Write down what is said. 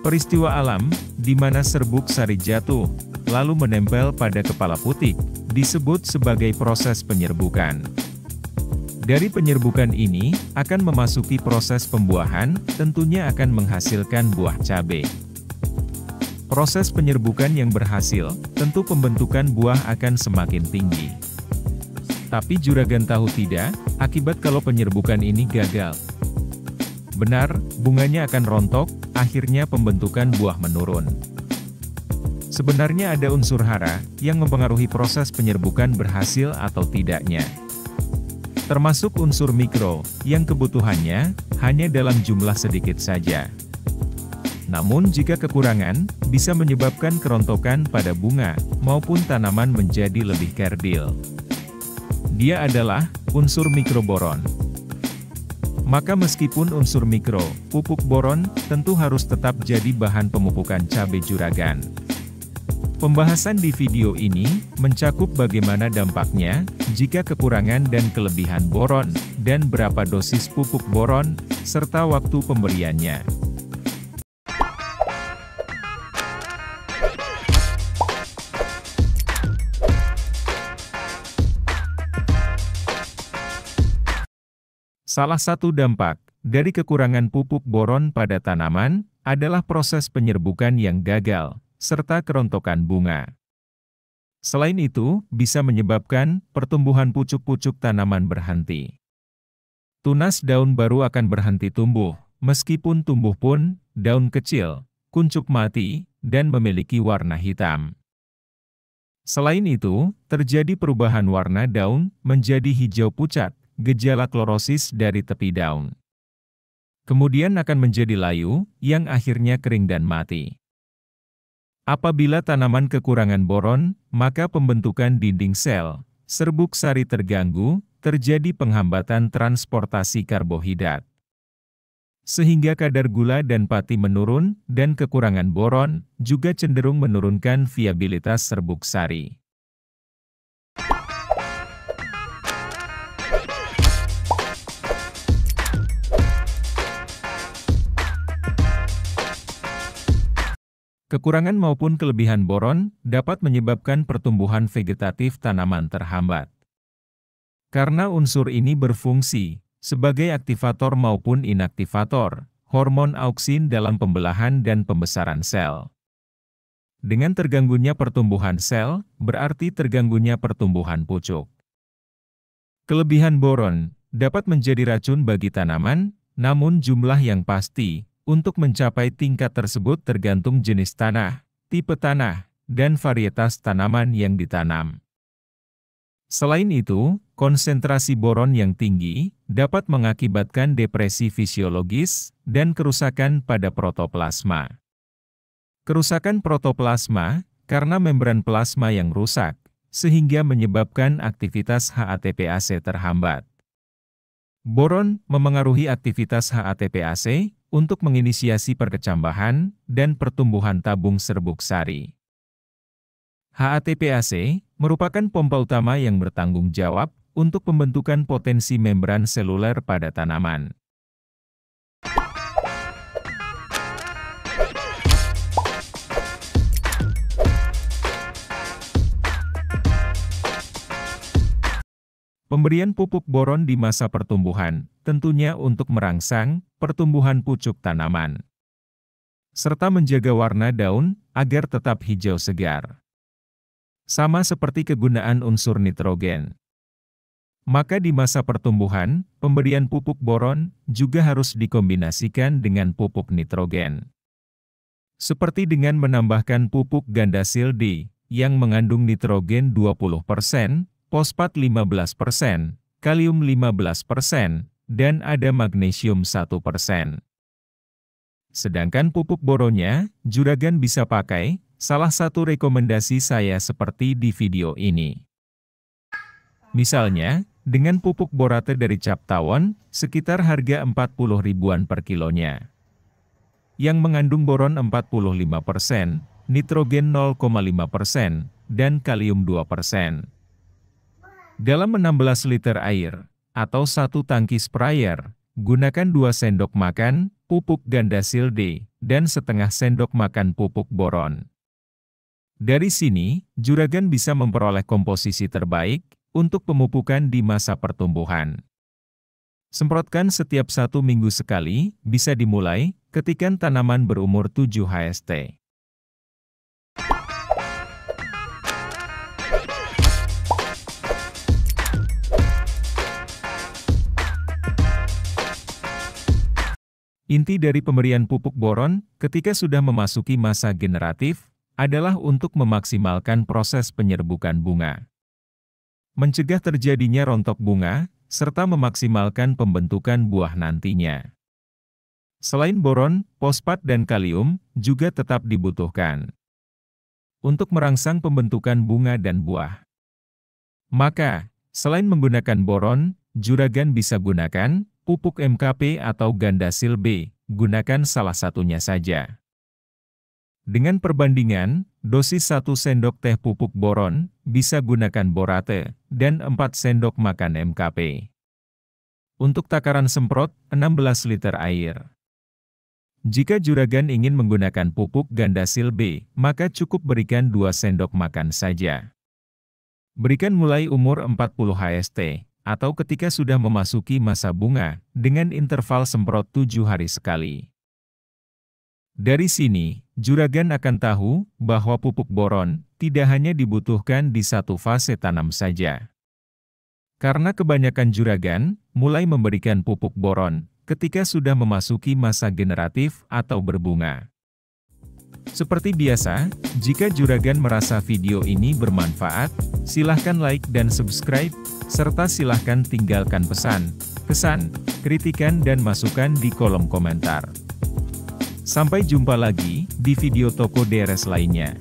Peristiwa alam, di mana serbuk sari jatuh, lalu menempel pada kepala putik, disebut sebagai proses penyerbukan. Dari penyerbukan ini, akan memasuki proses pembuahan, tentunya akan menghasilkan buah cabai. Proses penyerbukan yang berhasil, tentu pembentukan buah akan semakin tinggi. Tapi juragan tahu tidak, akibat kalau penyerbukan ini gagal. Benar, bunganya akan rontok, akhirnya pembentukan buah menurun. Sebenarnya ada unsur hara, yang mempengaruhi proses penyerbukan berhasil atau tidaknya. Termasuk unsur mikro, yang kebutuhannya, hanya dalam jumlah sedikit saja. Namun jika kekurangan, bisa menyebabkan kerontokan pada bunga, maupun tanaman menjadi lebih kerdil. Dia adalah unsur mikroboron. Maka meskipun unsur mikro, pupuk boron, tentu harus tetap jadi bahan pemupukan cabai juragan. Pembahasan di video ini, mencakup bagaimana dampaknya, jika kekurangan dan kelebihan boron, dan berapa dosis pupuk boron, serta waktu pemberiannya. Salah satu dampak dari kekurangan pupuk boron pada tanaman adalah proses penyerbukan yang gagal, serta kerontokan bunga. Selain itu, bisa menyebabkan pertumbuhan pucuk-pucuk tanaman berhenti. Tunas daun baru akan berhenti tumbuh, meskipun tumbuh pun, daun kecil, kuncup mati, dan memiliki warna hitam. Selain itu, terjadi perubahan warna daun menjadi hijau pucat, gejala klorosis dari tepi daun. Kemudian akan menjadi layu, yang akhirnya kering dan mati. Apabila tanaman kekurangan boron, maka pembentukan dinding sel, serbuk sari terganggu, terjadi penghambatan transportasi karbohidrat. Sehingga kadar gula dan pati menurun, dan kekurangan boron, juga cenderung menurunkan viabilitas serbuk sari. Kekurangan maupun kelebihan boron dapat menyebabkan pertumbuhan vegetatif tanaman terhambat. Karena unsur ini berfungsi sebagai aktivator maupun inaktivator hormon auksin dalam pembelahan dan pembesaran sel. Dengan terganggunya pertumbuhan sel, berarti terganggunya pertumbuhan pucuk. Kelebihan boron dapat menjadi racun bagi tanaman, namun jumlah yang pasti untuk mencapai tingkat tersebut tergantung jenis tanah, tipe tanah, dan varietas tanaman yang ditanam. Selain itu, konsentrasi boron yang tinggi dapat mengakibatkan depresi fisiologis dan kerusakan pada protoplasma. Kerusakan protoplasma karena membran plasma yang rusak, sehingga menyebabkan aktivitas HATPase terhambat. Boron memengaruhi aktivitas HATPase untuk menginisiasi perkecambahan dan pertumbuhan tabung serbuk sari. HATPase merupakan pompa utama yang bertanggung jawab untuk pembentukan potensi membran seluler pada tanaman. Pemberian pupuk boron di masa pertumbuhan, tentunya untuk merangsang pertumbuhan pucuk tanaman, serta menjaga warna daun agar tetap hijau segar. Sama seperti kegunaan unsur nitrogen. Maka di masa pertumbuhan, pemberian pupuk boron juga harus dikombinasikan dengan pupuk nitrogen. Seperti dengan menambahkan pupuk gandasil D, yang mengandung nitrogen 20%, fosfat 15%, kalium 15%, dan ada magnesium 1%. Sedangkan pupuk boronnya, juragan bisa pakai, salah satu rekomendasi saya seperti di video ini. Misalnya, dengan pupuk borate dari Cap Tawon, sekitar harga 40 ribuan per kilonya. Yang mengandung boron 45%, nitrogen 0,5%, dan kalium 2%. Dalam 16 liter air, atau 1 tangki sprayer, gunakan 2 sendok makan pupuk gandasil D, dan setengah sendok makan pupuk boron. Dari sini, juragan bisa memperoleh komposisi terbaik untuk pemupukan di masa pertumbuhan. Semprotkan setiap 1 minggu sekali, bisa dimulai ketika tanaman berumur 7 HST. Inti dari pemberian pupuk boron ketika sudah memasuki masa generatif adalah untuk memaksimalkan proses penyerbukan bunga, mencegah terjadinya rontok bunga, serta memaksimalkan pembentukan buah nantinya. Selain boron, fosfat dan kalium juga tetap dibutuhkan untuk merangsang pembentukan bunga dan buah. Maka, selain menggunakan boron, juragan bisa gunakan pupuk MKP atau Gandasil B, gunakan salah satunya saja. Dengan perbandingan, dosis 1 sendok teh pupuk boron, bisa gunakan borate, dan 4 sendok makan MKP. Untuk takaran semprot, 16 liter air. Jika juragan ingin menggunakan pupuk Gandasil B, maka cukup berikan 2 sendok makan saja. Berikan mulai umur 40 HST, atau ketika sudah memasuki masa bunga, dengan interval semprot 7 hari sekali. Dari sini, juragan akan tahu bahwa pupuk boron tidak hanya dibutuhkan di satu fase tanam saja. Karena kebanyakan juragan mulai memberikan pupuk boron ketika sudah memasuki masa generatif atau berbunga. Seperti biasa, jika juragan merasa video ini bermanfaat, silahkan like dan subscribe, serta silahkan tinggalkan pesan, kesan, kritikan dan masukan di kolom komentar. Sampai jumpa lagi di video toko deres lainnya.